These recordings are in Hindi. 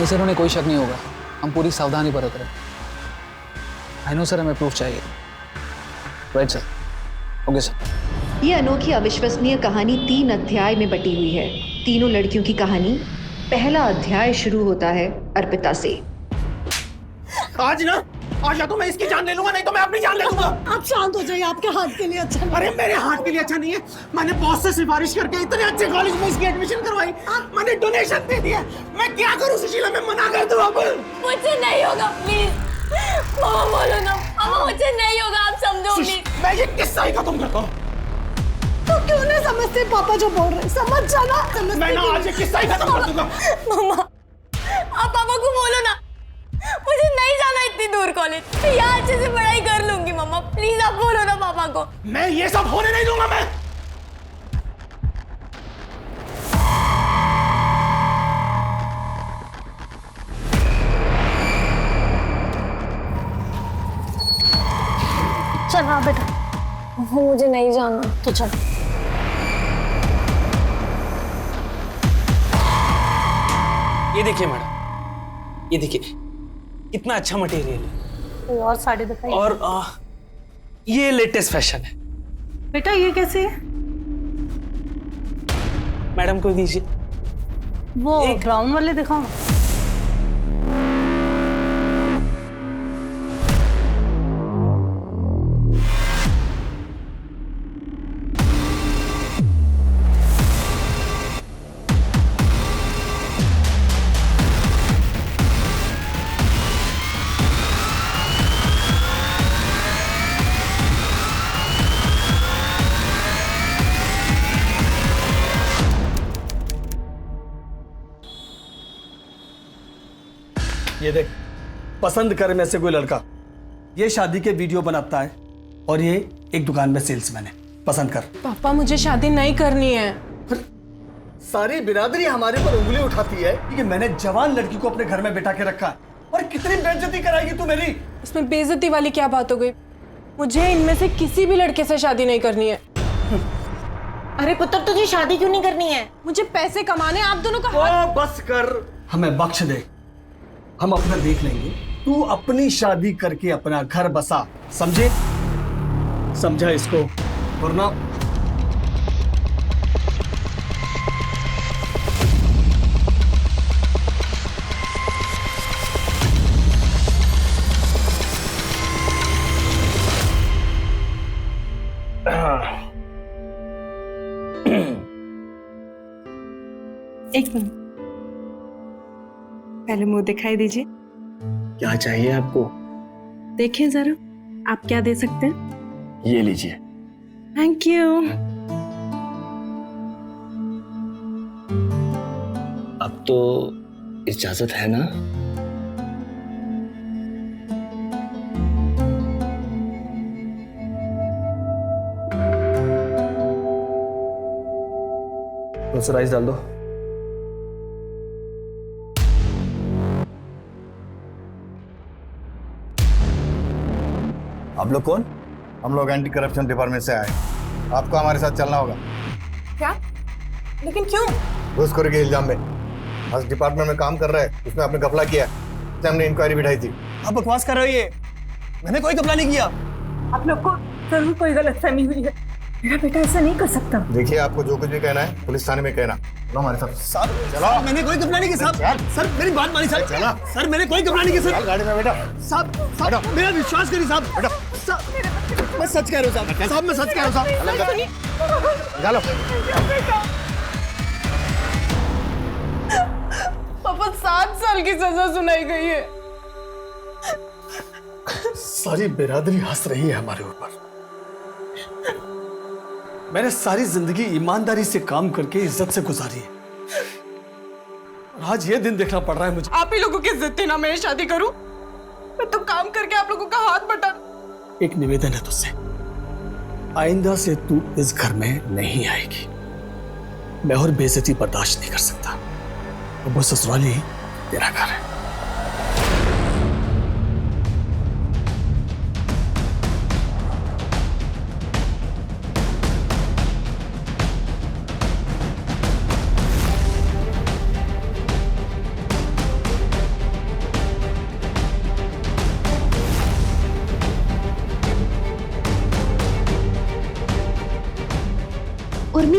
नहीं सर, उन्हें कोई शक नहीं होगा। हम पूरी सावधानी बरत रहे। आई नो सर, हमें प्रूफ चाहिए। Right sir. Okay sir. ये अनोखी अविश्वसनीय कहानी 3 अध्याय में बटी हुई है। तीनों लड़कियों की कहानी। पहला अध्याय शुरू होता है अर्पिता से। आज या तो मैं इसकी जान ले लूंगा, नहीं तो मैं अपनी जान ले लूंगा। आप शांत हो जाइए, आपके हाथ के लिए अच्छा नहीं। अरे मेरे हाथ के लिए अच्छा नहीं है। मैंने बॉस से सिफारिश करके इतने अच्छे कॉलेज में इसकी एडमिशन करवाई। मैंने डोनेशन दे दिया। मैं क्या करूं सुशीला, मैं मना कर दूं अब? मुझे नहीं होगा प्लीज। मामा बोलो ना, मामा मुझे नहीं होगा, आप समझो प्लीज। मैं ये किस्सा ही खत्म करता हूँ। तो क्यों नहीं समझते पापा जो बोल रहे? समझ जाना। मैं ना आज ये किस्सा ही खत्म कर दूंगा। मामा आप पापा को बोलो ना, मुझे नहीं जाना इतनी दूर कॉलेज। मैं यहाँ अच्छे से पढ़ाई कर लूंगी। मामा प्लीज आप बोलो ना पापा को। मैं ये सब होने नहीं दूंगा। मैं चल हाँ बेटा, मुझे नहीं जाना। तो चल। ये देखिए मैडम, ये देखिए कितना अच्छा मटेरियल है। कोई और साड़ी दिखाई। और ये लेटेस्ट फैशन है। बेटा ये कैसे है? मैडम को दीजिए। वो ब्राउन वाले दिखाओ। ये देख, पसंद कर में से कोई लड़का ये शादी के वीडियो बनाता है और ये एक दुकान में सेल्समैन है। पसंद कर। पापा मुझे शादी नहीं करनी है। सारी बिरादरी हमारे पर उंगली उठाती है कि मैंने जवान लड़की को अपने घर में बिठा के रखा है, और कितनी बेइज्जती कराएगी तू मेरी। इसमें बेइज्जती वाली क्या बात हो गई? मुझे इनमें से किसी भी लड़के से शादी नहीं करनी है। अरे पुत्र तुझे शादी क्यों नहीं करनी है? मुझे पैसे कमाने, आप दोनों का ओ बस कर, हमें बख्श दे, हम अपना देख लेंगे। तू अपनी शादी करके अपना घर बसा, समझे? समझा इसको? वरना एक मिनट, पहले मुंह दिखाई दीजिए। क्या चाहिए आपको? देखिए जरा, आप क्या दे सकते हैं? ये लीजिए। Thank you. अब तो इजाजत है ना? बस राइस डाल दो। आप लोग कौन? हम लोग एंटी करप्शन डिपार्टमेंट से आए। आपको हमारे साथ चलना होगा। क्या? लेकिन क्यों? घूसखोरी के इल्जाम में। आज डिपार्टमेंट में काम कर रहा है, उसने आपने घपला किया, इसलिए हमने इंक्वायरी बिठाई थी। आप बकवास कर रहे हो, ये मैंने कोई घपला नहीं किया। आप लोग को जरूर कोई गलतफहमी हुई है। मेरा बेटा ऐसा नहीं कर सकता। देखिए, आपको जो कुछ भी कहना है पुलिस थाने में कहना। चलो हमारे साथ। साहब चलो। मैंने कोई घपला नहीं किया साहब। सर मेरी बात मानिए साहब। चला। सर मैंने कोई घपला नहीं किया सर। गाड़ी में बेटा। साहब मेरा विश्वास करिए साहब। साहब मैं सच कह रहा हूँ साहब। साहब मैं सच कह रहा हूँ साहब। चलो। पापा 7 साल की सजा सुनाई गई है। सारी बिरादरी हंस रही है हमारे ऊपर। मैंने सारी जिंदगी ईमानदारी से काम करके इज्जत से गुजारी है, और आज ये दिन देखना पड़ रहा है मुझे। आप ही लोगों की इज्जत थी ना मैं शादी करूं? मैं तो काम करके आप लोगों का हाथ बटा। एक निवेदन है तुझसे, आइंदा से तू इस घर में नहीं आएगी। मैं और बेइज्जती बर्दाश्त नहीं कर सकता। अब वो ससुराल ही तेरा घर है।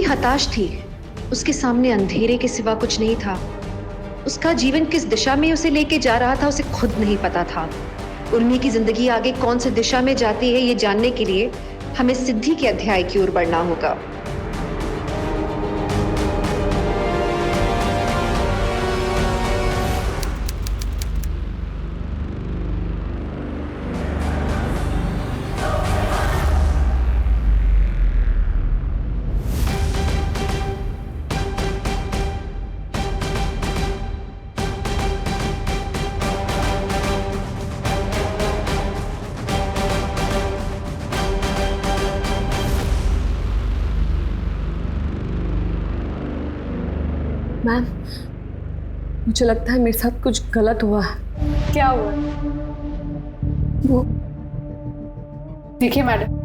हताश थी। उसके सामने अंधेरे के सिवा कुछ नहीं था। उसका जीवन किस दिशा में उसे लेके जा रहा था उसे खुद नहीं पता था। उर्मी की जिंदगी आगे कौन सी दिशा में जाती है ये जानने के लिए हमें सिद्धि के अध्याय की ओर बढ़ना होगा। मैम, मुझे लगता है मेरे साथ कुछ गलत हुआ है। क्या हुआ? वो देखिए मैडम,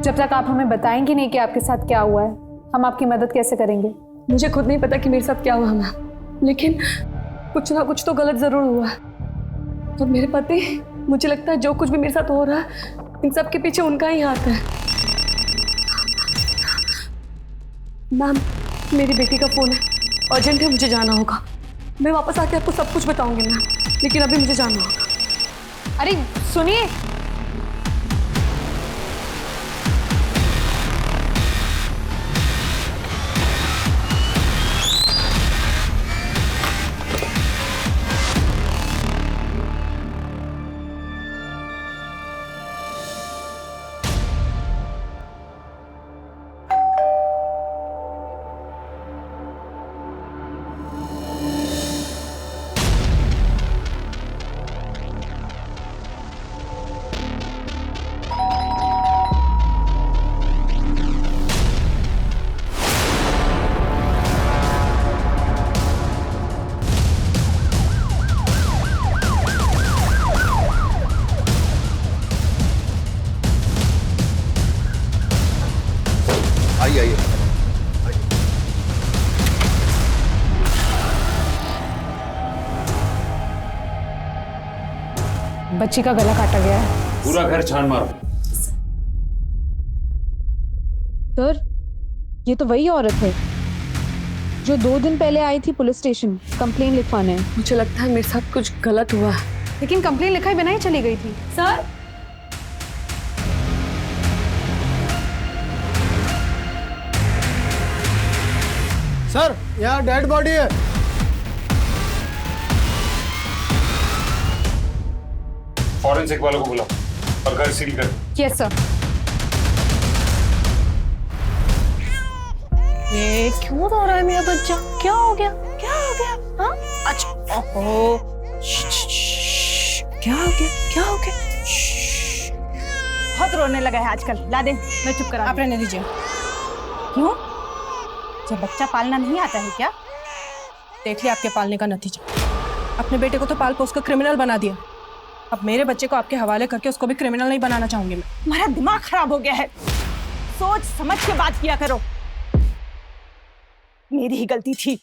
जब तक आप हमें बताएंगी नहीं कि आपके साथ क्या हुआ है, हम आपकी मदद कैसे करेंगे? मुझे खुद नहीं पता कि मेरे साथ क्या हुआ मैम, लेकिन कुछ ना कुछ तो गलत जरूर हुआ है। और मेरे पति, मुझे लगता है जो कुछ भी मेरे साथ हो रहा है इन सब के पीछे उनका ही हाथ है। मैम, मेरी बेटी का फोन है, अर्जेंट है, मुझे जाना होगा। मैं वापस आके आपको सब कुछ बताऊंगी मैम, लेकिन अभी मुझे जाना होगा। अरे सुनिए, आइए आइए। बच्ची का गला काटा गया है। पूरा घर छान मारो। सर, ये तो वही औरत है जो 2 दिन पहले आई थी पुलिस स्टेशन कंप्लेन लिखवाने। मुझे लगता है मेरे साथ कुछ गलत हुआ है। लेकिन कंप्लेन लिखाई बिना ही चली गई थी। सर, सर, यहाँ डेड बॉडी है। फॉरेंसिक वालों को बुलाओ और घर सील कर। Yes sir. ये क्यों रो रहा है मेरा बच्चा? क्या हो गया? क्या हो गया? हाँ? अच्छा, ओहो, क्या हो गया? क्या हो गया? बहुत रोने लगा है आजकल। ला दे, मैं चुप करा। आप रहने दीजिए। क्यों? जब बच्चा पालना नहीं आता है क्या? देख लिया आपके पालने का नतीजा। अपने बेटे को तो पाल पोस कर क्रिमिनल बना दिया, अब मेरे बच्चे को आपके हवाले करके उसको भी क्रिमिनल नहीं बनाना चाहूंगी मैं। तुम्हारा दिमाग खराब हो गया है। सोच समझ के बात किया करो। मेरी ही गलती थी,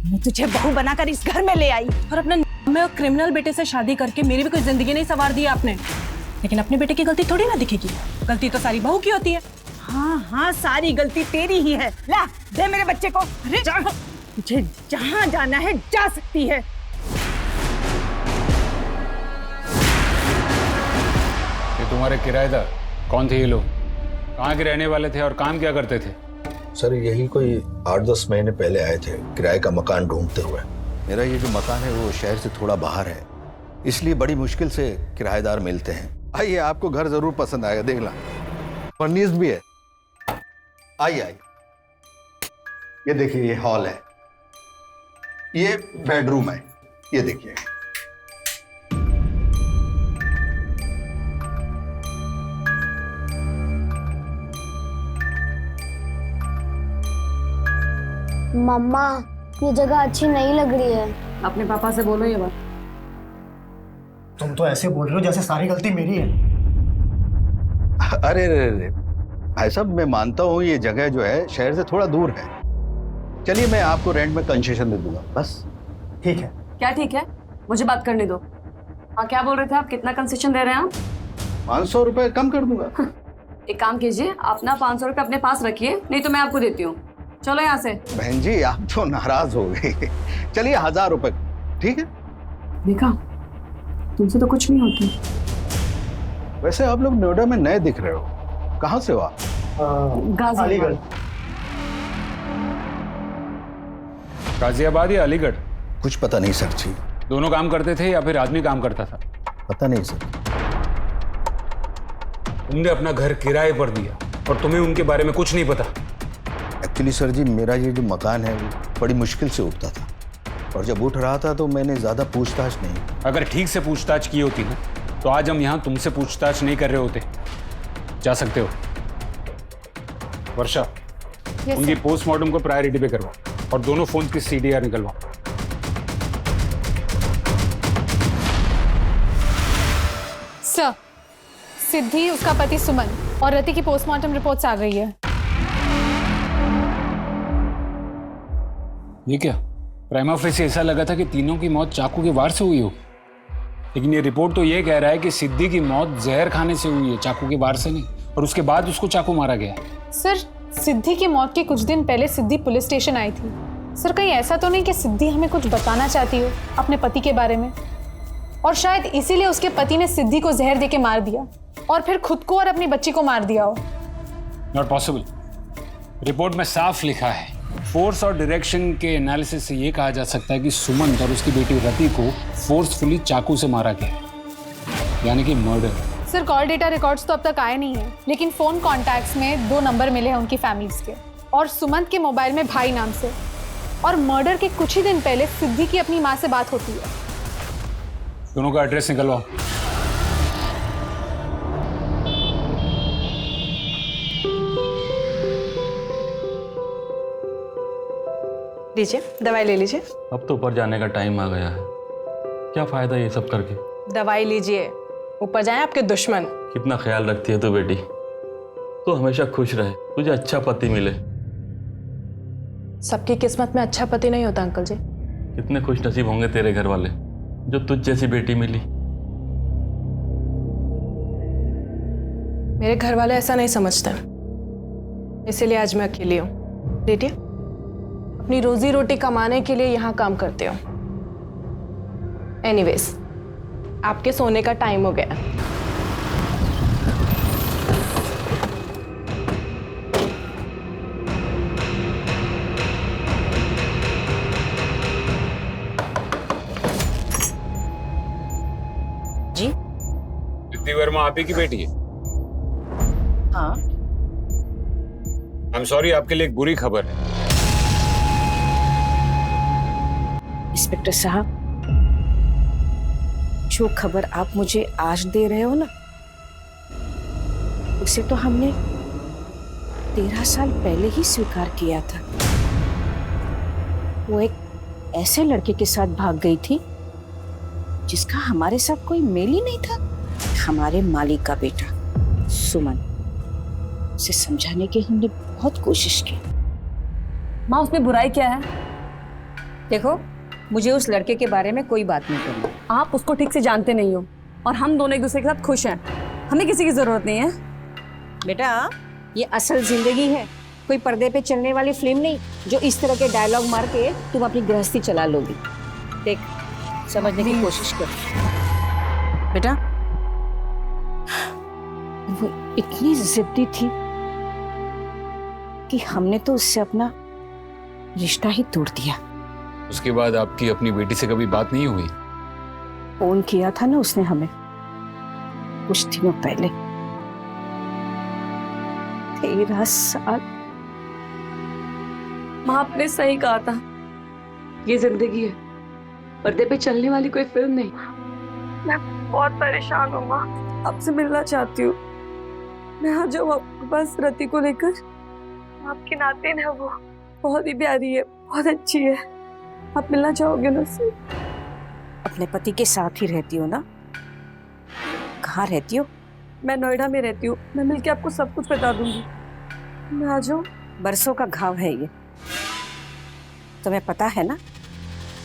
मैं तुझे बहू बनाकर इस घर में ले आई। और अपने में क्रिमिनल बेटे से शादी करके मेरी भी कोई जिंदगी नहीं संवार दी आपने। लेकिन अपने बेटे की गलती थोड़ी ना दिखेगी, गलती तो सारी बहू की होती है। हाँ हाँ, सारी गलती तेरी ही है। ला दे मेरे बच्चे को। अरे तुझे जहाँ जाना है जा सकती है। ये तुम्हारे किराएदार कौन थे? ये लोग कहाँ के रहने वाले थे और काम क्या करते थे? सर, यही कोई 8-10 महीने पहले आए थे किराए का मकान ढूंढते हुए। मेरा ये जो मकान है वो शहर से थोड़ा बाहर है, इसलिए बड़ी मुश्किल से किराएदार मिलते हैं। आइए, आपको घर जरूर पसंद आएगा, देख ला फर्निश्ड भी है। आइए आइए, ये देखिए, ये हॉल है, ये बेडरूम है, ये देखिए। मम्मा, ये जगह अच्छी नहीं लग रही है। अपने पापा से बोलो ये बात। तुम तो ऐसे बोल रहे हो जैसे सारी गलती मेरी है। अरे अरे भाई साहब, मैं मानता हूँ ये जगह जो है शहर से थोड़ा दूर है। चलिए, मैं आपको रेंट में कंसेशन दे दूंगा, बस। ठीक है। क्या ठीक है? मुझे बात करने दो। हाँ, क्या बोल रहे थे आप? कितना कंसेशन दे रहे हैं आप? 500 रुपए कम कर दूंगा। एक काम कीजिए, आप ना 500 रुपए अपने पास रखिए, नहीं तो मैं आपको देती हूँ। चलो यहाँ से। बहन जी आप तो नाराज हो गए। चलिए 1000 रुपए, ठीक है? देखा, तुमसे तो कुछ नहीं होती। वैसे आप लोग नोएडा में नए दिख रहे हो, कहाँ से हो आप? गाजियाबाद। गाजियाबाद या अलीगढ़? कुछ पता नहीं सर जी। दोनों काम करते थे या फिर आदमी काम करता था? पता नहीं सर। तुमने अपना घर किराए पर दिया और तुम्हें उनके बारे में कुछ नहीं पता? एक्चुअली सर जी मेरा ये जो मकान है वो बड़ी मुश्किल से उठता था, और जब उठ रहा था तो मैंने ज्यादा पूछताछ नहीं। अगर ठीक से पूछताछ की होती ना तो आज हम यहाँ तुमसे पूछताछ नहीं कर रहे होते। जा सकते हो। वर्षा, उनकी पोस्टमार्टम को प्रायोरिटी पे करवाओ और दोनों फोन की CDR निकलवाओ। सर, सिद्धि, उसका पति सुमन और रति की पोस्टमार्टम रिपोर्ट्स आ गई है। ये क्या? प्राइमा फेसी ऐसा लगा था कि तीनों की मौत चाकू के वार से हुई हो, लेकिन ये रिपोर्ट तो ये कह रहा है कि सिद्धि की मौत जहर खाने से हुई है, चाकू के वार से नहीं, और उसके बाद उसको चाकू मारा गया। सर, सिद्धि की मौत के कुछ दिन पहले सिद्धि पुलिस स्टेशन आई थी। सर, कहीं ऐसा तो नहीं कि सिद्धि हमें कुछ बताना चाहती हो अपने पति के बारे में, और शायद इसीलिए उसके पति ने सिद्धि को जहर देके मार दिया और फिर खुद को और अपनी बच्ची को मार दिया हो? Not possible. रिपोर्ट में साफ लिखा है, फोर्स और डायरेक्शन के एनालिसिस से ये कहा जा सकता है कि सुमन और उसकी बेटी रति को फोर्सफुली चाकू से मारा गया, यानी कि murder. Sir, call data records तो अब तक आए नहीं है, लेकिन फोन कॉन्टैक्ट्स में 2 नंबर मिले हैं उनकी फैमिलीज के, और सुमंत के मोबाइल में भाई नाम से, और मर्डर के कुछ ही दिन पहले सिद्धि की अपनी माँ से बात होती है। दोनों का एड्रेस निकलवाओ। लीजिए, दवाई ले लीजिए। अब तो ऊपर जाने का टाइम आ गया है, क्या फायदा ये सब करके? दवाई लीजिए, ऊपर जाए आपके दुश्मन। कितना ख्याल रखती है तू बेटी, तू हमेशा खुश रहे, तुझे अच्छा पति मिले। सबकी किस्मत में अच्छा पति नहीं होता अंकल जी। कितने खुश नसीब होंगे तेरे घर वाले जो तुझ जैसी बेटी मिली। मेरे घर वाले ऐसा नहीं समझते, इसीलिए आज मैं अकेली हूँ। बेटी, अपनी रोजी रोटी कमाने के लिए यहाँ काम करते हो। एनीवेज, आपके सोने का टाइम हो गया। जी, सिद्धि वर्मा आप ही की बेटी है? हाँ। आई एम सॉरी, आपके लिए एक बुरी खबर है। इंस्पेक्टर साहब, जो खबर आप मुझे आज दे रहे हो ना, उसे तो हमने 13 साल पहले ही स्वीकार किया था। वो एक ऐसे लड़के के साथ भाग गई थी जिसका हमारे साथ कोई मेल ही नहीं था। हमारे मालिक का बेटा सुमन, उसे समझाने की हमने बहुत कोशिश की। माँ, उसमें बुराई क्या है? देखो, मुझे उस लड़के के बारे में कोई बात नहीं करनी। आप उसको ठीक से जानते नहीं हो, और हम दोनों एक दूसरे के साथ खुश हैं। हमें किसी की जरूरत नहीं है। बेटा, ये असल जिंदगी है, कोई पर्दे पे चलने वाली फिल्म नहीं जो इस तरह के डायलॉग मार के तुम अपनी गृहस्थी चला लोगी। देख, समझने की कोशिश कर बेटा। वो इतनी जिद्दी थी कि हमने तो उससे अपना रिश्ता ही तोड़ दिया। उसके बाद आपकी अपनी बेटी से कभी बात नहीं हुई? फोन किया था ना उसने हमें कुछ दिनों पहले। 13 साल। माँ, आपने सही कहा था, ये जिंदगी है, पर्दे पे चलने वाली कोई फिल्म नहीं। मैं बहुत परेशान हूँ माँ, आपसे मिलना चाहती हूँ। मैं आ जाऊँ आपके पास रति को लेकर। आपकी नातिन है, वो बहुत ही प्यारी है, बहुत अच्छी है। आप मिलना चाहोगे ना उससे? अपने पति के साथ ही रहती हो ना? कहाँ रहती हो? मैं नोएडा में रहती हूँ। मैं मिलके आपको सब कुछ बता दूंगी। मैं आ जाऊँ? बरसों का घाव है ये, तुम्हें पता है ना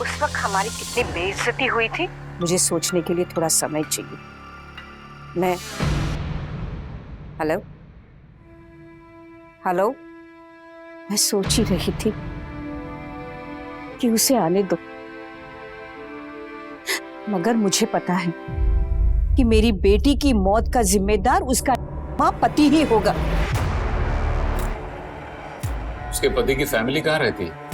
उस वक्त हमारी कितनी बेइज्जती हुई थी। मुझे सोचने के लिए थोड़ा समय चाहिए। मैं हेलो हेलो मैं सोच ही रही थी कि उसे आने दो, मगर मुझे पता है कि मेरी बेटी की मौत का जिम्मेदार उसका मां पति ही होगा। उसके पति की फैमिली कहाँ रहती है?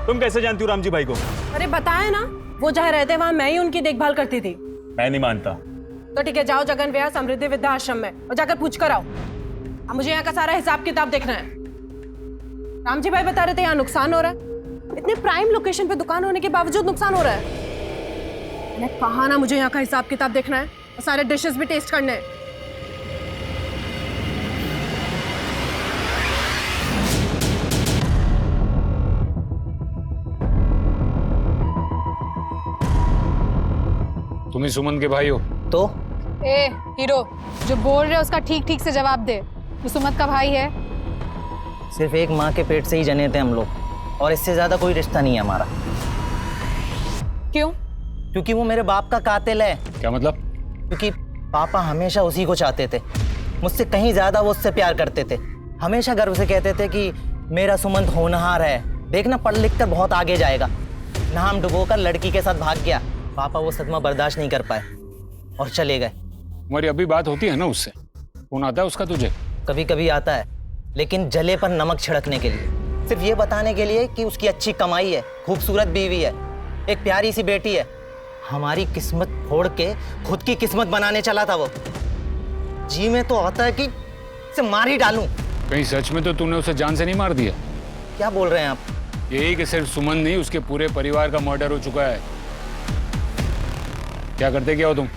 तुम कैसे जानती हो राम जी भाई को? अरे बताया ना, वो जहाँ रहते वहां मैं ही उनकी देखभाल करती थी। मैं नहीं मानता। तो ठीक है, जाओ जगन व्यास समृद्धि विद्या आश्रम में और जाकर पूछ कर आओ। अब मुझे यहाँ का सारा हिसाब किताब देखना है। राम जी भाई बता रहे थे यहाँ नुकसान हो रहा है, इतने प्राइम लोकेशन पे दुकान होने के बावजूद नुकसान हो रहा है। मैंने कहा ना, मुझे यहाँ का हिसाब किताब देखना है और सारे डिशेस भी टेस्ट करने हैं। तुम ही सुमन के भाई हो? तो ए हीरो, जो बोल रहे उसका ठीक ठीक से जवाब दे। तू सुमन का भाई है? सिर्फ एक माँ के पेट से ही जने थे हम लोग, और इससे ज्यादा कोई रिश्ता नहीं है हमारा। क्यों? क्योंकि वो मेरे बाप का कातिल है। क्या मतलब? क्योंकि पापा हमेशा उसी को चाहते थे, मुझसे कहीं ज्यादा वो उससे प्यार करते थे। हमेशा गर्व से कहते थे कि मेरा सुमंत होनहार है, देखना पढ़ लिख कर बहुत आगे जाएगा। नाम डुबोकर लड़की के साथ भाग गया। पापा वो सदमा बर्दाश्त नहीं कर पाए और चले गए। तुम्हारी अभी बात होती है ना उससे? फोन आता है उसका तुझे? कभी कभी आता है, लेकिन जले पर नमक छिड़कने के लिए, सिर्फ ये बताने के लिए कि उसकी अच्छी कमाई है, खूबसूरत बीवी है, एक प्यारी सी बेटी है। हमारी किस्मत फोड़ के खुद की किस्मत बनाने चला था वो। जी में तो आता है कि इसे मार ही डालूं। कहीं सच में तो तूने उसे जान से नहीं मार दिया? क्या बोल रहे हैं आप? यही कि सिर्फ सुमन नहीं, उसके पूरे परिवार का मर्डर हो चुका है। क्या करते क्या हो तुम?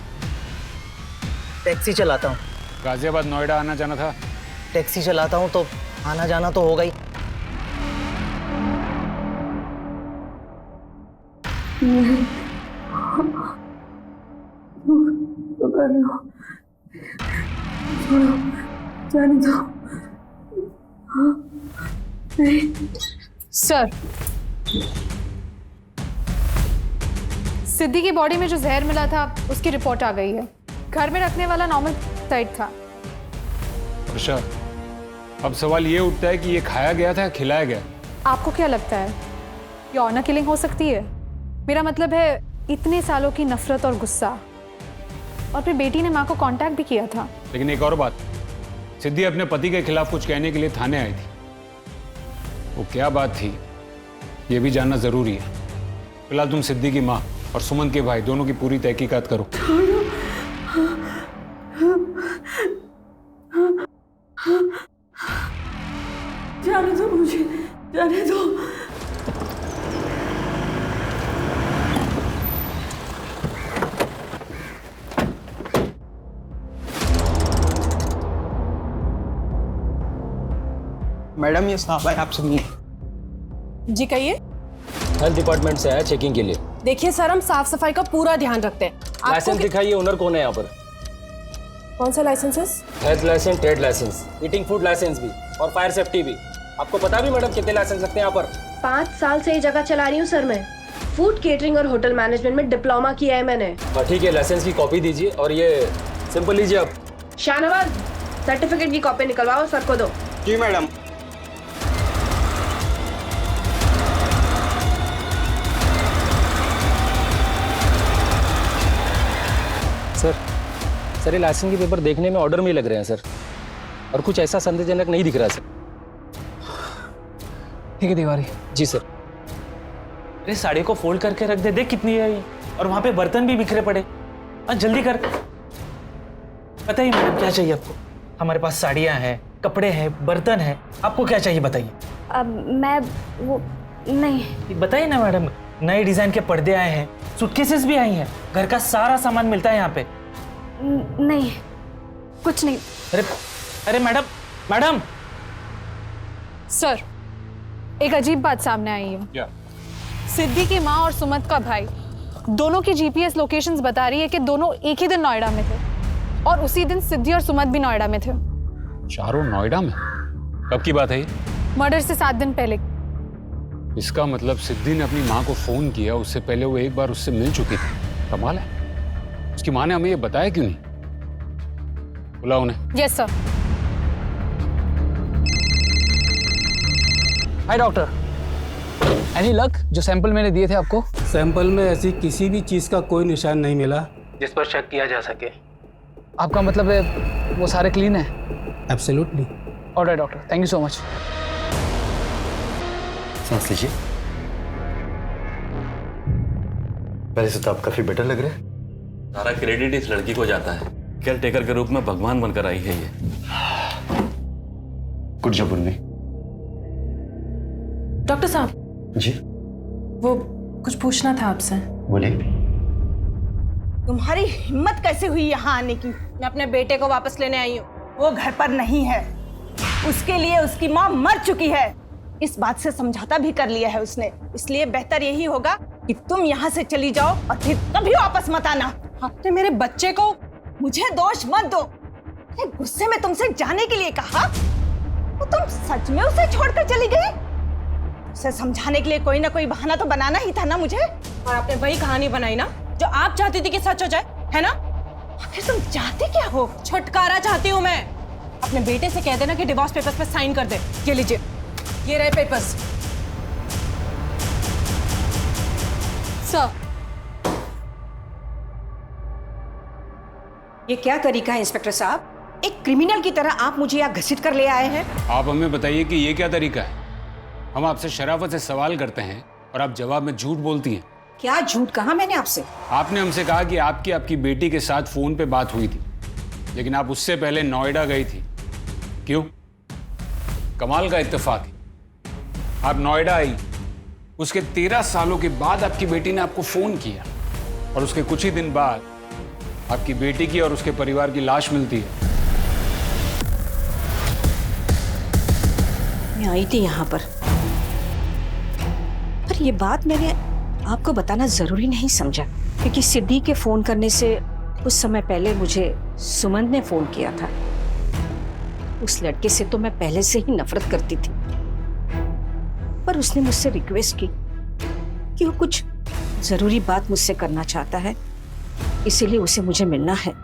टैक्सी चलाता हूँ। गाजियाबाद नोएडा आना जाना था? टैक्सी चलाता हूँ तो आना जाना तो होगा ही। जाने दो। सर, सिद्धि की बॉडी में जो जहर मिला था उसकी रिपोर्ट आ गई है। घर में रखने वाला नॉर्मल साइड था। वर्षा, अब सवाल ये उठता है कि ये खाया गया था या खिलाया गया? आपको क्या लगता है ये ऑनर किलिंग हो सकती है? मेरा मतलब है इतने सालों की नफरत और गुस्सा, और फिर बेटी ने माँ को कांटेक्ट भी किया था। लेकिन एक और बात, सिद्धि अपने पति के खिलाफ कुछ कहने के लिए थाने आई थी। वो क्या बात थी ये भी जानना जरूरी है। फिलहाल तुम सिद्धि की माँ और सुमन के भाई दोनों की पूरी तहकीकात करो। जाने दो मुझे, जाने दो। मैडम ये साहब है आपसे मिलने। जी कहिए। हेल्थ डिपार्टमेंट से आया चेकिंग के लिए। देखिए सर, हम साफ सफाई का पूरा ध्यान रखते हैं। लाइसेंस दिखाइए, ओनर कौन है यहाँ पर? कौन सा licences? Health licence, trade licence, eating food licence भी, और फायर सेफ्टी भी। आपको पता भी मैडम कितने लाइसेंस लगते हैं यहाँ पर? 5 साल से ये जगह चला रही हूँ सर मैं। फूड केटरिंग और होटल मैनेजमेंट में डिप्लोमा किया है मैंने। ठीक है, लाइसेंस की कॉपी दीजिए और ये सिंपल लीजिए आप। शाहनवाज, सर्टिफिकेट की कॉपी निकलवाओ, सर को दो। जी मैडम। सर ये लाइसेंस के पेपर देखने में ऑर्डर में ही लग रहे हैं सर, और कुछ ऐसा संदेहजनक नहीं दिख रहा सर। ठीक है तिवारी। जी सर। अरे साड़ी को फोल्ड करके रख दे, देख कितनी है ये, और वहां पे बर्तन भी बिखरे पड़े। जल्दी कर। बताइए मैडम क्या चाहिए आपको? हमारे पास साड़ियाँ हैं, कपड़े हैं, बर्तन है, आपको क्या चाहिए बताइए। मैं वो नहीं। बताइए ना मैडम, नए डिजाइन के पर्दे आए हैं, सूटकेसेस भी आई हैं, घर का सारा सामान मिलता है यहाँ पे। नहीं, कुछ नहीं। अरे मैडम, मैडम। सर, एक अजीब बात सामने आई है। क्या? सिद्धि की माँ और सुमंत का भाई दोनों की जीपीएस लोकेशंस बता रही है कि दोनों एक ही दिन नोएडा में थे और उसी दिन सिद्धि और सुमंत भी नोएडा में थे। चारों नोएडा में? कब की बात है ये? मर्डर से 7 दिन पहले। इसका मतलब सिद्धि ने अपनी माँ को फोन किया, उससे पहले वो एक बार उससे मिल चुकी थी। कमाल है, उसकी माँ ने हमें ये बताया क्यों नहीं? बुलाओ उन्हें। Yes sir. हाय डॉक्टर, एनी लक? जो सैंपल मैंने दिए थे आपको? सैंपल में ऐसी किसी भी चीज का कोई निशान नहीं मिला जिस पर शक किया जा सके। आपका मतलब है वो सारे क्लीन है? Absolutely. Alright doctor, thank you so much. सांस लीजिए। पहले से तो आप काफी बेटर लग रहे हैं। सारा क्रेडिट इस लड़की को जाता है। केयर टेकर के रूप में भगवान बनकर आई है ये। Good job Urmi. डॉक्टर साहब जी वो कुछ पूछना था आपसे। बोलिए। तुम्हारी हिम्मत कैसे हुई यहाँ आने की? मैं अपने बेटे को वापस लेने आई हूँ। वो घर पर नहीं है, उसके लिए उसकी माँ मर चुकी है। इस बात से समझौता भी कर लिया है उसने, इसलिए बेहतर यही होगा कि तुम यहाँ से चली जाओ और फिर कभी वापस मत आना। आपने मेरे बच्चे को। मुझे दोष मत दो। गुस्से में तुमसे जाने के लिए कहा तो तुम सच में उसे छोड़कर चली गई? उसे समझाने के लिए कोई ना कोई बहाना तो बनाना ही था ना मुझे। और आपने वही कहानी बनाई ना जो आप चाहती थी कि सच हो जाए, है ना? आखिर तुम चाहते क्या हो? छुटकारा चाहती हूँ मैं। अपने बेटे से कह देना कि डिवोर्स पेपर्स पे साइन कर दे। ये लीजिए, ये रहे पेपर्स। सर, ये क्या तरीका है इंस्पेक्टर साहब? एक क्रिमिनल की तरह आप मुझे यहाँ घसीट कर ले आए हैं। आप हमें बताइए कि ये क्या तरीका है? हम आपसे शराफत से सवाल करते हैं और आप जवाब में झूठ बोलती हैं। क्या झूठ कहा मैंने आपसे? आपने हमसे कहा कि आपकी बेटी के साथ फोन पे बात हुई थी, लेकिन आप उससे पहले नोएडा गई थी। क्यों? कमाल का इत्तेफाक है। आप नोएडा आई, उसके 13 सालों के बाद आपकी बेटी ने आपको फोन किया और उसके कुछ ही दिन बाद आपकी बेटी की और उसके परिवार की लाश मिलती है। मैं आई थी यहाँ पर ये बात मैंने आपको बताना जरूरी नहीं समझा, क्योंकि सिद्धि के फोन करने से कुछ समय पहले मुझे सुमंत ने फोन किया था। उस लड़के से तो मैं पहले से ही नफरत करती थी, पर उसने मुझसे रिक्वेस्ट की कि वो कुछ जरूरी बात मुझसे करना चाहता है, इसीलिए उसे मुझे मिलना है।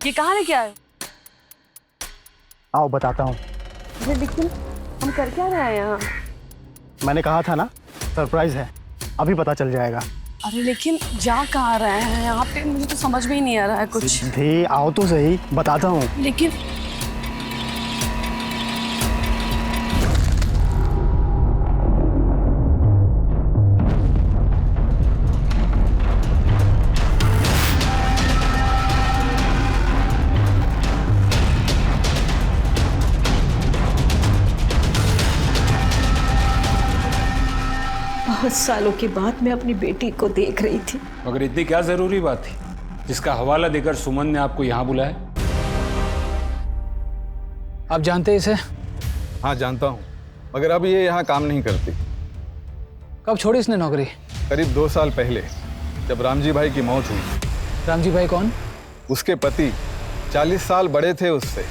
ये कहाँ लेके आए? आओ बताता हूँ। लेकिन हम कर क्या रहे हैं यहाँ? मैंने कहा था ना, सरप्राइज है, अभी पता चल जाएगा। अरे लेकिन जा कहाँ रहे हैं यहाँ पे? मुझे तो समझ में ही नहीं आ रहा है कुछ। सिद्धि आओ तो सही, बताता हूँ। लेकिन बहुत सालों के बाद मैं अपनी बेटी को देख रही थी। मगर इतनी क्या जरूरी बात थी जिसका हवाला देकर सुमन ने आपको यहाँ बुलाया? आप जानते हैं इसे? हाँ जानता हूँ, मगर अब ये यहाँ काम नहीं करती। कब छोड़ी इसने नौकरी? करीब 2 साल पहले, जब रामजी भाई की मौत हुई। रामजी भाई कौन? उसके पति 40 साल बड़े थे उससे।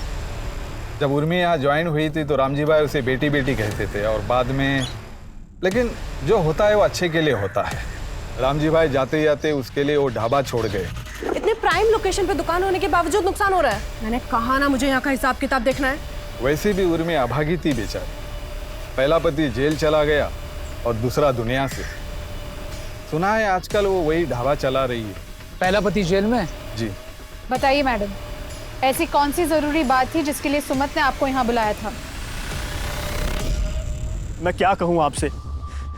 जब उर्मी यहाँ ज्वाइन हुई थी तो रामजी भाई उसे बेटी बेटी कहते थे और बाद में, लेकिन जो होता है वो अच्छे के लिए होता है। रामजी भाई जाते जाते उसके लिए वो ढाबा छोड़ गए। इतने प्राइम लोकेशन पे दुकान होने के बावजूद नुकसान हो रहा है। मैंने कहा ना मुझे यहाँ का हिसाब किताब देखना है। वैसे भी उर्मी अभागी थी बेचारी। पहला पति जेल चला गया और दूसरा दुनिया से। सुना है आजकल वो वही ढाबा चला रही है। पहला पति जेल में? जी। बताइए मैडम, ऐसी कौन सी जरूरी बात थी जिसके लिए सुमंत ने आपको यहाँ बुलाया था? मैं क्या कहूँ आपसे,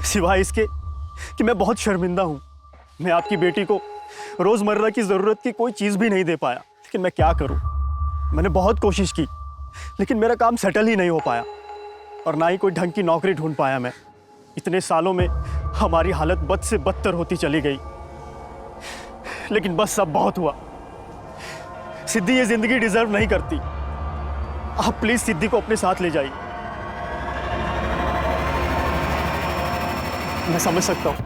सिवाय इसके कि मैं बहुत शर्मिंदा हूँ। मैं आपकी बेटी को रोज़मर्रा की ज़रूरत की कोई चीज़ भी नहीं दे पाया, लेकिन मैं क्या करूँ। मैंने बहुत कोशिश की, लेकिन मेरा काम सेटल ही नहीं हो पाया और ना ही कोई ढंग की नौकरी ढूंढ पाया मैं। इतने सालों में हमारी हालत बद से बदतर होती चली गई। लेकिन बस अब बहुत हुआ। सिद्धि ये जिंदगी डिजर्व नहीं करती। आप प्लीज सिद्धि को अपने साथ ले जाइए। मैं समझ सकता हूं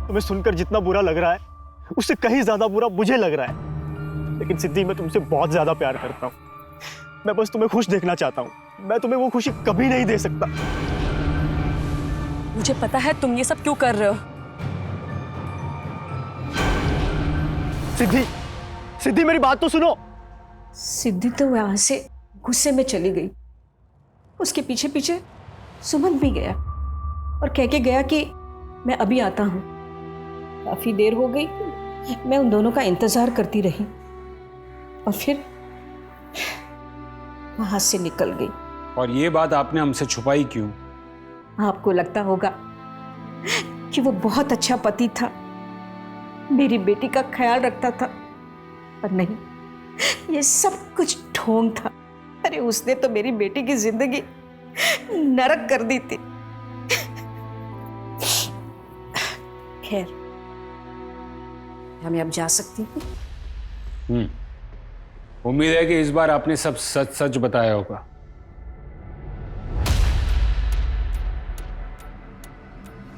तुम्हें सुनकर जितना बुरा लग रहा है उससे कहीं ज्यादा बुरा मुझे लग रहा है, लेकिन सिद्धि मैं तुमसे बहुत ज्यादा प्यार करता हूं। मैं बस तुम्हें खुश देखना चाहता हूं। मैं तुम्हें वो खुशी कभी नहीं दे सकता। मुझे पता है तुम ये सब क्यों कर रहे हो। सिद्धि, सिद्धि मेरी बात तो सुनो। सिद्धि तो वहां से गुस्से में चली गई। उसके पीछे पीछे सुमन भी गया और कह के गया कि मैं अभी आता हूं। काफी देर हो गई, मैं उन दोनों का इंतजार करती रही और फिर वहां से निकल गई। और ये बात आपने हमसे छुपाई क्यों? आपको लगता होगा कि वो बहुत अच्छा पति था, मेरी बेटी का ख्याल रखता था, पर नहीं, ये सब कुछ ढोंग था। अरे उसने तो मेरी बेटी की जिंदगी नरक कर दी थी। खैर, मैं अब जा सकती हूँ। उम्मीद है कि इस बार आपने सब सच सच बताया होगा।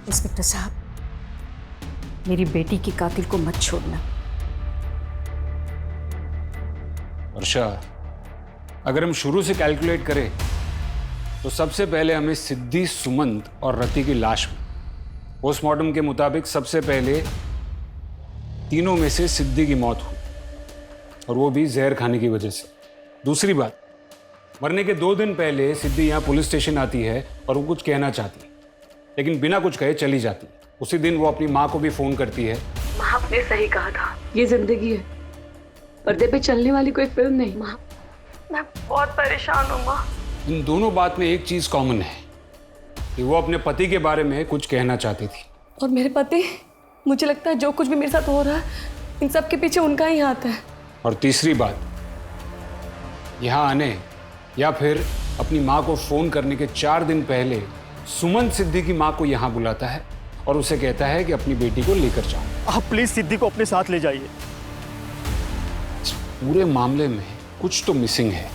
इंस्पेक्टर साहब, मेरी बेटी की कातिल को मत छोड़ना। वर्षा, अगर हम शुरू से कैलकुलेट करें तो सबसे पहले हमें सिद्धि, सुमंत और रति की लाश में पोस्टमार्टम के मुताबिक सबसे पहले तीनों में से सिद्धि की मौत हुई, और वो भी जहर खाने की वजह से। दूसरी बात, मरने के 2 दिन पहले सिद्धि यहाँ पुलिस स्टेशन आती है और वो कुछ कहना चाहती है, लेकिन बिना कुछ कहे चली जाती है। उसी दिन वो अपनी माँ को भी फोन करती है। माँ, आपने सही कहा था, ये जिंदगी है, पर्दे पे चलने वाली कोई फिल्म नहीं। माँ, मैं बहुत परेशान हूँ माँ। इन दोनों बात में एक चीज कॉमन है कि वो अपने पति के बारे में कुछ कहना चाहती थी। और मेरे पति, मुझे लगता है जो कुछ भी मेरे साथ हो रहा है इन सब के पीछे उनका ही हाथ है। और तीसरी बात, यहाँ आने या फिर अपनी माँ को फोन करने के 4 दिन पहले सुमन सिद्धि की माँ को यहाँ बुलाता है और उसे कहता है कि अपनी बेटी को लेकर जाओ। आप प्लीज सिद्धि को अपने साथ ले जाइए। इस पूरे मामले में कुछ तो मिसिंग है।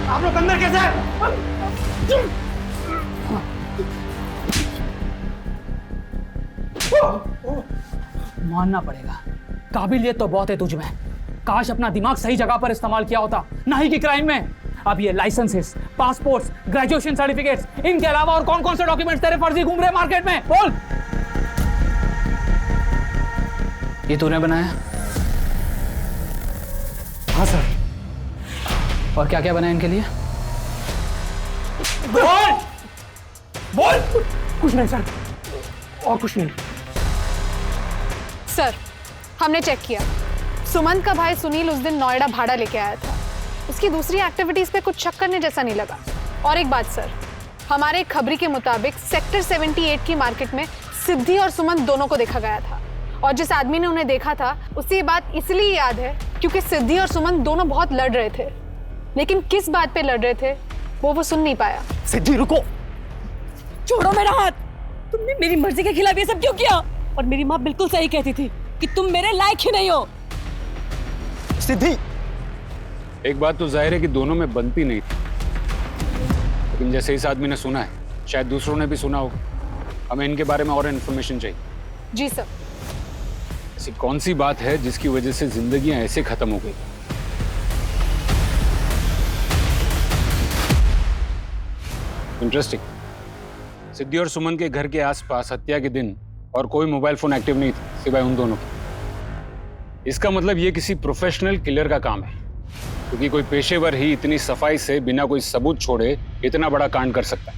आप लोग अंदर कैसे हैं? मानना पड़ेगा, काबिलियत तो बहुत है तुझ में। काश अपना दिमाग सही जगह पर इस्तेमाल किया होता, ना ही कि क्राइम में। अब ये लाइसेंसेस, पासपोर्ट्स, ग्रेजुएशन सर्टिफिकेट्स, इनके अलावा और कौन कौन से डॉक्यूमेंट्स तेरे फर्जी घूम रहे मार्केट में? बोल। ये तूने बनाया? हाँ सर। और क्या क्या बनाया इनके लिए? बोल बोल। कुछ नहीं सर, और कुछ नहीं। सर, हमने चेक किया, सुमंत का भाई सुनील उस दिन नोएडा भाड़ा लेके आया था। उसकी दूसरी एक्टिविटीज पे कुछ शक करने जैसा नहीं लगा। और एक बात सर, हमारे खबरी के मुताबिक सेक्टर 78 की मार्केट में सिद्धि और सुमंत दोनों को देखा गया था, और जिस आदमी ने उन्हें देखा था उसे ये बात इसलिए याद है क्योंकि सिद्धि और सुमंत दोनों बहुत लड़ रहे थे, लेकिन किस बात पे लड़ रहे थे वो सुन नहीं पाया। सिद्धि रुको, छोड़ो मेरा हाथ। तुमने मेरी मर्जी के खिलाफ ये सब क्यों किया? और मेरी माँ बिल्कुल सही कहती थी कि तुम मेरे लायक ही नहीं हो। सिद्धि, एक बात तो जाहिर है कि दोनों में बनती नहीं थी, लेकिन जैसे इस आदमी ने सुना है, शायद दूसरों ने भी सुना होगा। हमें इनके बारे में और इन्फॉर्मेशन चाहिए। जी सर। ऐसी कौन सी बात है जिसकी वजह से जिंदगियां ऐसे खत्म हो गई? इंटरेस्टिंग। सिद्धि और सुमन के घर के आसपास हत्या के दिन और कोई मोबाइल फोन एक्टिव नहीं था सिवाय उन दोनों के। इसका मतलब ये किसी प्रोफेशनल किलर का काम है, क्योंकि कोई पेशेवर ही इतनी सफाई से बिना कोई सबूत छोड़े इतना बड़ा कांड कर सकता है।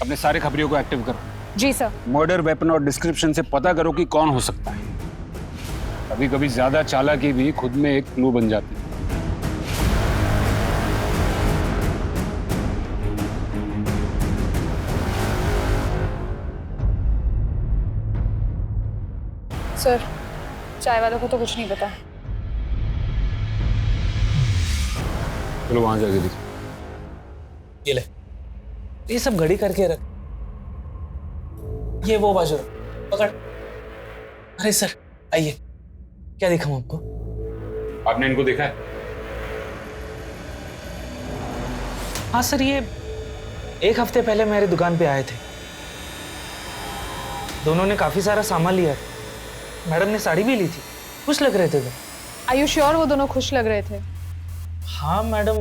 अपने सारे खबरियों को एक्टिव करो। जी सर। मर्डर वेपन और डिस्क्रिप्शन से पता करो कि कौन हो सकता है। कभी कभी ज्यादा चालाकी भी खुद में एक क्लू बन जाती है। सर, चाय वालों को तो कुछ नहीं पता। चलो वहां जाके देखो। ये ले, ये सब घड़ी करके रख। ये वो बाजू पकड़। अरे सर आइए, क्या दिखाऊं आपको? आपने इनको देखा है? हाँ सर, ये 1 हफ्ते पहले मेरी दुकान पे आए थे। दोनों ने काफी सारा सामान लिया था। मैडम ने साड़ी भी ली थी, खुश लग रहे थे दोनों। आर यू श्योर वो दोनों खुश लग रहे थे? हाँ मैडम।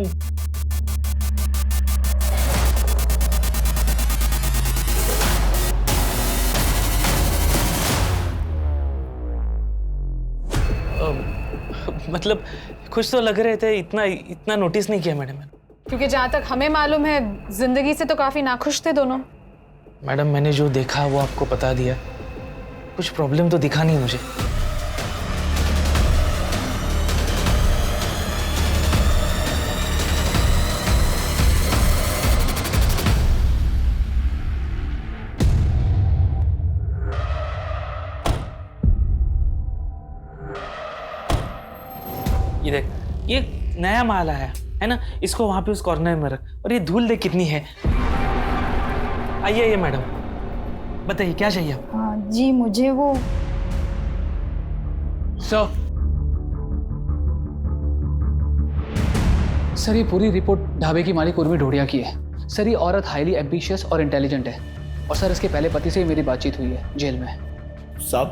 मतलब खुश तो लग रहे थे, इतना नोटिस नहीं किया मैडम। क्योंकि जहाँ तक हमें मालूम है जिंदगी से तो काफी नाखुश थे दोनों। मैडम मैंने जो देखा वो आपको बता दिया, कुछ प्रॉब्लम तो दिखा नहीं मुझे। ये देख, ये नया माल आया है ना, इसको वहां पे उस कॉर्नर में रख। और ये धूल देख कितनी है। आइए मैडम, बताइए क्या चाहिए आपको? जी मुझे वो सर ये पूरी रिपोर्ट ढाबे की मालिक उर्मी ढोडिया की है। सर ये औरत हाईली एम्बिशियस और इंटेलिजेंट है, और सर इसके पहले पति से ही मेरी बातचीत हुई है जेल में। साहब,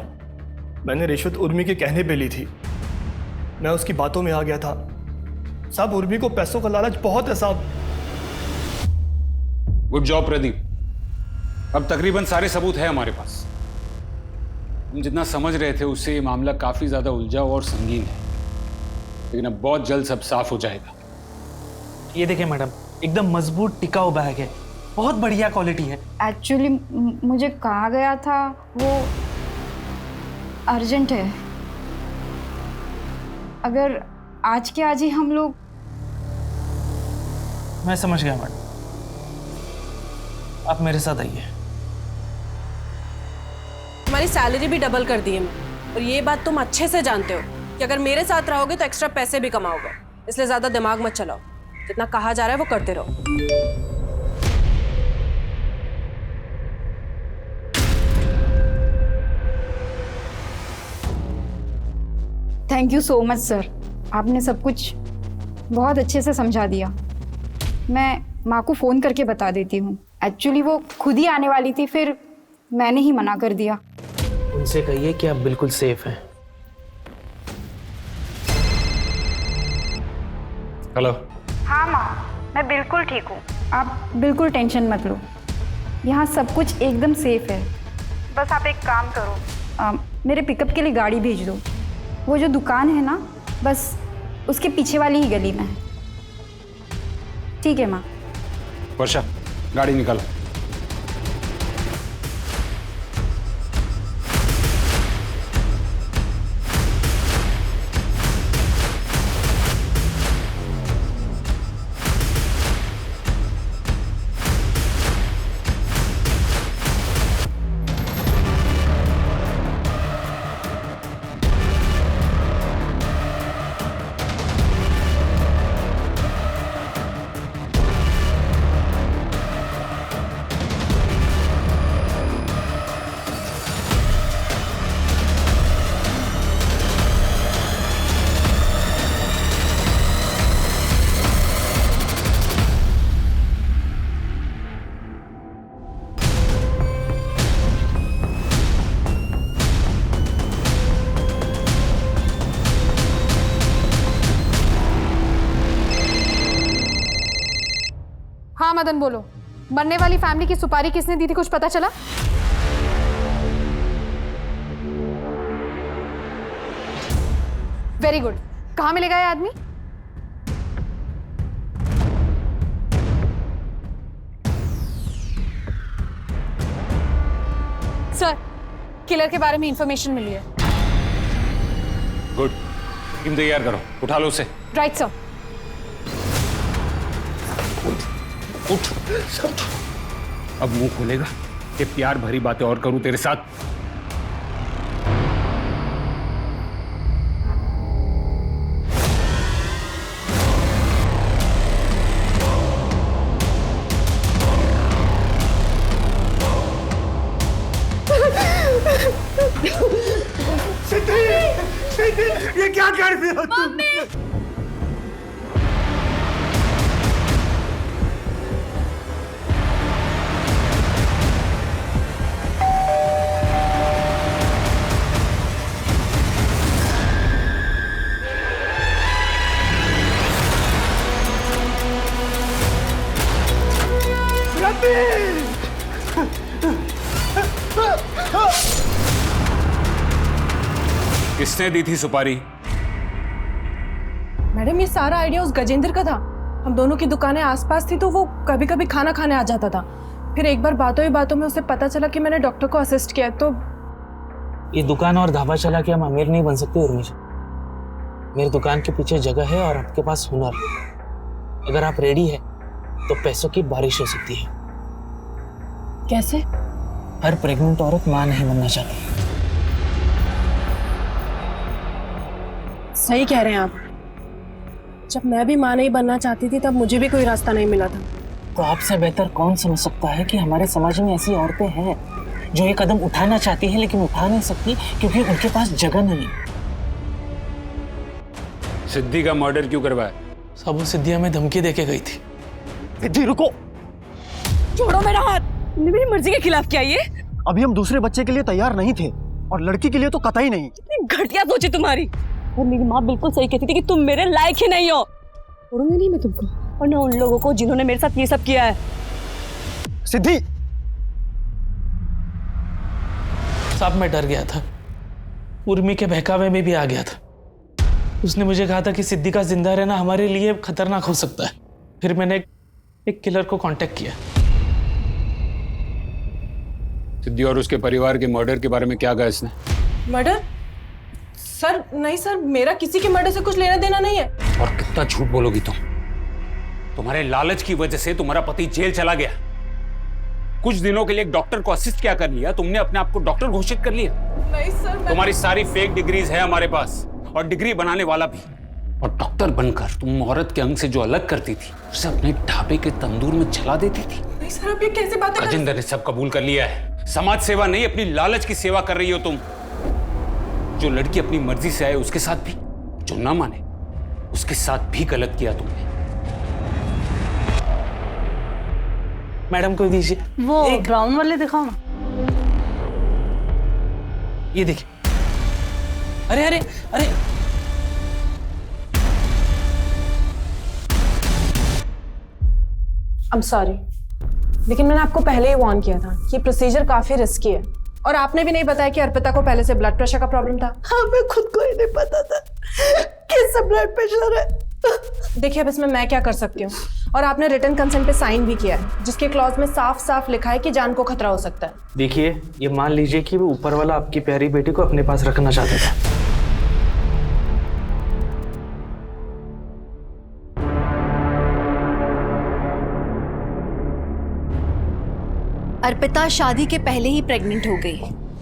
मैंने रिश्वत उर्मी के कहने पे ली थी, मैं उसकी बातों में आ गया था। साहब उर्मी को पैसों का लालच बहुत है साहब। गुड जॉब प्रदीप, अब तकरीबन सारे सबूत है हमारे पास। हम जितना समझ रहे थे उससे ये मामला काफी ज्यादा उलझा और संगीन है, लेकिन अब बहुत जल्द सब साफ हो जाएगा। ये देखिए मैडम, एकदम मजबूत टिकाऊ बैग है, बहुत बढ़िया क्वालिटी है। एक्चुअली मुझे कहा गया था वो अर्जेंट है, अगर आज के आज ही हम लोग। मैं समझ गया मैडम, आप मेरे साथ आइए। तुम्हारी सैलरी भी डबल कर दी है मैं, और ये बात तुम अच्छे से जानते हो कि अगर मेरे साथ रहोगे तो एक्स्ट्रा पैसे भी कमाओगे, इसलिए ज्यादा दिमाग मत चलाओ। जितना कहा जा रहा है वो करते रहो। Thank you so much sir, आपने सब कुछ बहुत अच्छे से समझा दिया। मैं माँ को फ़ोन करके बता देती हूँ। एक्चुअली वो खुद ही आने वाली थी, फिर मैंने ही मना कर दिया। उनसे कहिए कि आप बिल्कुल सेफ हैं। हेलो। हाँ माँ, मैं बिल्कुल ठीक हूँ, आप बिल्कुल टेंशन मत लो। यहाँ सब कुछ एकदम सेफ है। बस आप एक काम करो, मेरे पिकअप के लिए गाड़ी भेज दो। वो जो दुकान है ना, बस उसके पीछे वाली ही गली में है। ठीक है माँ। वर्षा, गाड़ी निकालो। हाँ मदन बोलो, मरने वाली फैमिली की सुपारी किसने दी थी, कुछ पता चला? वेरी गुड, कहाँ मिलेगा ये आदमी? सर, किलर के बारे में इंफॉर्मेशन मिली है। गुड, टीम तैयार करो, उठा लो उसे। Right sir. उठ। अब मुंह खोलेगा कि प्यार भरी बातें और करूं तेरे साथ। ये क्या कर रही हो तुम? किसने दी थी सुपारी? मैडम ये सारा आइडिया उस गजेंद्र का था। हम दोनों की दुकानें आसपास थी तो वो कभी कभी खाना खाने आ जाता था। फिर एक बार बातों ही बातों में उसे पता चला कि मैंने डॉक्टर को असिस्ट किया तो ये दुकान और ढाबा चला के हम अमीर नहीं बन सकते उर्मी जी। मेरी दुकान के पीछे जगह है और आपके पास हुनर। अगर आप रेडी है तो पैसों की बारिश हो सकती है। कैसे? हर प्रेग्नेंट औरत मां नहीं बनना चाहती। सही कह रहे हैं आप। जब मैं भी मां नहीं बनना चाहती थी तब मुझे भी कोई रास्ता नहीं मिला था। तो आपसे बेहतर कौन समझ सकता है कि हमारे समाज में ऐसी औरतें हैं जो ये कदम उठाना चाहती है लेकिन उठा नहीं सकती क्योंकि उनके पास जगह नहीं है। सिद्धि का मर्डर क्यों करवाया? सब सिद्धि हमें धमकी देके गई थी। सिद्धि रुको, छोड़ो मेरा हाथ। तुमने मेरी मर्जी के खिलाफ किया ये? अभी हम दूसरे बच्चे के लिए तैयार नहीं थे और लड़की के लिए तो कतई नहीं। कितनी घटिया सोच है तुम्हारी। और मेरी माँ बिल्कुल सही कहती थी कि तुम मेरे लायक ही नहीं हो। छोड़ूंगी नहीं मैं तुमको और न उन लोगों को जिन्होंने मेरे साथ ये सब किया है। सिद्धि, साहब मैं डर गया था। उर्मी के बहकावे में भी आ गया था। उसने मुझे कहा था कि सिद्धि का जिंदा रहना हमारे लिए खतरनाक हो सकता है। फिर मैंने एक किलर को कांटेक्ट किया। सिद्धि और उसके परिवार के मर्डर के बारे में क्या कहा इसने? मर्डर? सर नहीं सर, मेरा किसी के मर्डर से कुछ लेना देना नहीं है। और कितना झूठ बोलोगी तुम? तुम्हारे लालच की वजह से तुम्हारा पति जेल चला गया। कुछ दिनों के लिए एक डॉक्टर को असिस्ट क्या कर लिया? तुमने अपने आप को डॉक्टर घोषित कर लिया। नहीं सर, तुम्हारी सारी फेक डिग्रीज है हमारे पास और डिग्री बनाने वाला भी। और डॉक्टर बनकर तुम औरत के अंग से जो अलग करती थी उसे अपने ढाबे के तंदूर में जला देती थी। नहीं सर, आप ये कैसे बातें? गजेंद्र ने सब कबूल कर लिया है। समाज सेवा नहीं, अपनी लालच की सेवा कर रही हो तुम। जो लड़की अपनी मर्जी से आए उसके साथ भी, जो ना माने उसके साथ भी गलत किया तुमने। मैडम को दीजिए वो ब्राउन वाले दिखाओ ना। ये देखिए। अरे अरे अरे I'm sorry, लेकिन मैंने आपको पहले ही वार्न किया था कि प्रोसीजर काफी रिस्की है। और आपने भी नहीं बताया कि अर्पिता को पहले से ब्लड प्रेशर का प्रॉब्लम था। हाँ, मैं खुद को ही नहीं पता था कैसा ब्लड प्रेशर है। देखिए अब इसमें मैं क्या कर सकती हूँ। और आपने रिटर्न कंसेंट पे साइन भी किया है जिसके क्लॉज में साफ साफ लिखा है कि जान को खतरा हो सकता है। देखिए, ये मान लीजिए कि वो ऊपर वाला आपकी प्यारी बेटी को अपने पास रखना चाहता था। अर्पिता शादी के पहले ही प्रेग्नेंट हो गई,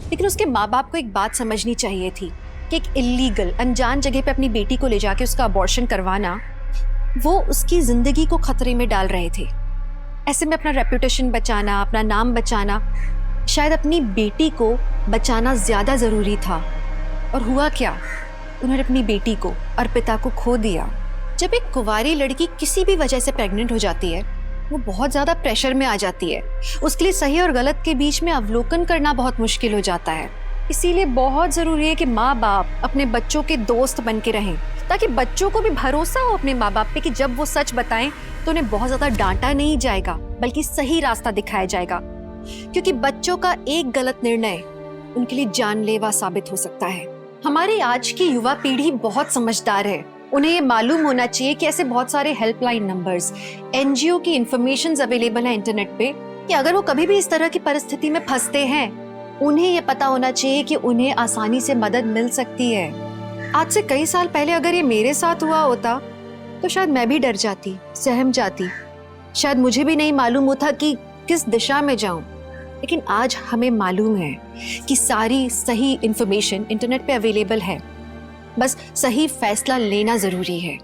लेकिन उसके माँ बाप को एक बात समझनी चाहिए थी कि एक इलीगल अनजान जगह पे अपनी बेटी को ले जाके उसका अबॉर्शन करवाना वो उसकी जिंदगी को खतरे में डाल रहे थे। ऐसे में अपना रेपुटेशन बचाना, अपना नाम बचाना, शायद अपनी बेटी को बचाना ज्यादा जरूरी था। और हुआ क्या, उन्होंने अपनी बेटी को, अर्पिता को खो दिया। जब एक कुंवारी लड़की किसी भी वजह से प्रेग्नेंट हो जाती है वो बहुत ज्यादा प्रेशर में आ जाती है। उसके लिए सही और गलत के बीच में अवलोकन करना बहुत मुश्किल हो जाता है। इसीलिए बहुत जरूरी है कि माँ बाप अपने बच्चों के दोस्त बन के रहें, ताकि बच्चों को भी भरोसा हो अपने माँ बाप पे कि जब वो सच बताएं तो उन्हें बहुत ज्यादा डांटा नहीं जाएगा बल्कि सही रास्ता दिखाया जाएगा। क्योंकि बच्चों का एक गलत निर्णय उनके लिए जानलेवा साबित हो सकता है। हमारी आज की युवा पीढ़ी बहुत समझदार है। उन्हें ये मालूम होना चाहिए कि ऐसे बहुत सारे हेल्पलाइन नंबर्स, एनजीओ की इंफॉर्मेशन अवेलेबल है इंटरनेट पे कि अगर वो कभी भी इस तरह की परिस्थिति में फंसते हैं उन्हें ये पता होना चाहिए कि उन्हें आसानी से मदद मिल सकती है। आज से कई साल पहले अगर ये मेरे साथ हुआ होता तो शायद मैं भी डर जाती, सहम जाती, शायद मुझे भी नहीं मालूम होता कि किस दिशा में जाऊं। लेकिन आज हमें मालूम है कि सारी सही इंफॉर्मेशन इंटरनेट पे अवेलेबल है, बस सही फैसला लेना जरूरी है।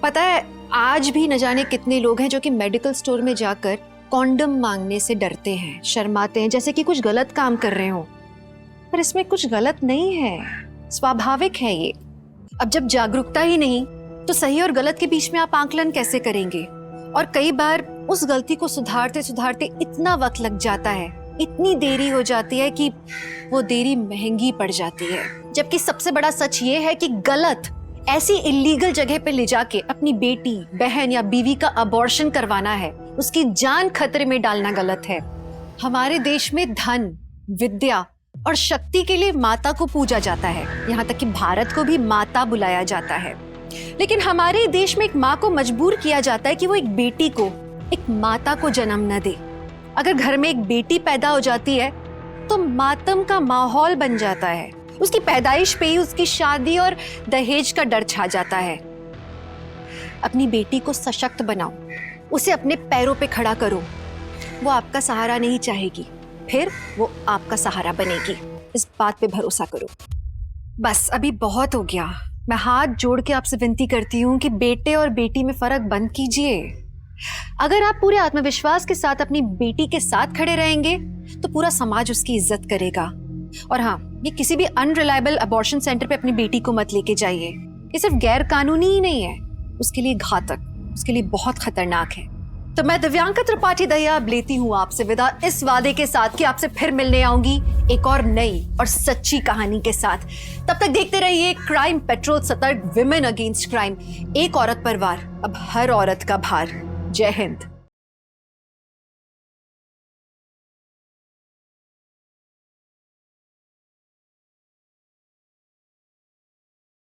पता है आज भी न जाने कितने लोग हैं जो कि मेडिकल स्टोर में जाकर कॉन्डम मांगने से डरते हैं, शर्माते हैं, जैसे कि कुछ गलत काम कर रहे हो। पर इसमें कुछ गलत नहीं है। स्वाभाविक है ये। अब जब जागरूकता ही नहीं तो सही और गलत के बीच में आप आकलन कैसे करेंगे? और कई बार उस गलती को सुधारते सुधारते इतना वक्त लग जाता है, इतनी देरी हो जाती है कि वो देरी महंगी पड़ जाती है। जबकि सबसे बड़ा सच ये है कि गलत ऐसी इलीगल जगह पे ले जाके अपनी बेटी, बहन या बीवी का अबॉर्शन करवाना है, उसकी जान खतरे में डालना गलत है। हमारे देश में धन, विद्या और शक्ति के लिए माता को पूजा जाता है, यहाँ तक कि भारत को भी माता बुलाया जाता है। लेकिन हमारे देश में एक माँ को मजबूर किया जाता है कि वो एक बेटी को, एक माता को जन्म न दे। अगर घर में एक बेटी पैदा हो जाती है तो मातम का माहौल बन जाता है। उसकी पैदाइश पे ही उसकी शादी और दहेज का डर छा जाता है। अपनी बेटी को सशक्त बनाओ, उसे अपने पैरों पे खड़ा करो। वो आपका सहारा नहीं चाहेगी, फिर वो आपका सहारा बनेगी। इस बात पे भरोसा करो। बस अभी बहुत हो गया। मैं हाथ जोड़ के आपसे विनती करती हूँ कि बेटे और बेटी में फर्क बंद कीजिए। अगर आप पूरे आत्मविश्वास के साथ अपनी बेटी के साथ खड़े रहेंगे तो पूरा समाज उसकी इज्जत करेगा। और हाँ, ये किसी भी अनरिलायबल अबॉर्शन सेंटर पे अपनी बेटी को मत लेके जाइए। ये सिर्फ गैर कानूनी ही नहीं है, उसके लिए घातक, उसके लिए बहुत खतरनाक है। तो मैं दिव्यांका त्रिपाठी दहिया अब लेती हूँ आपसे विदा, इस वादे के साथ कि आपसे फिर मिलने आऊंगी एक और नई और सच्ची कहानी के साथ। तब तक देखते रहिए क्राइम पेट्रोल, सतर्क, विमेन अगेंस्ट क्राइम। एक औरत पर वार, अब हर औरत का भार। जय हिंद।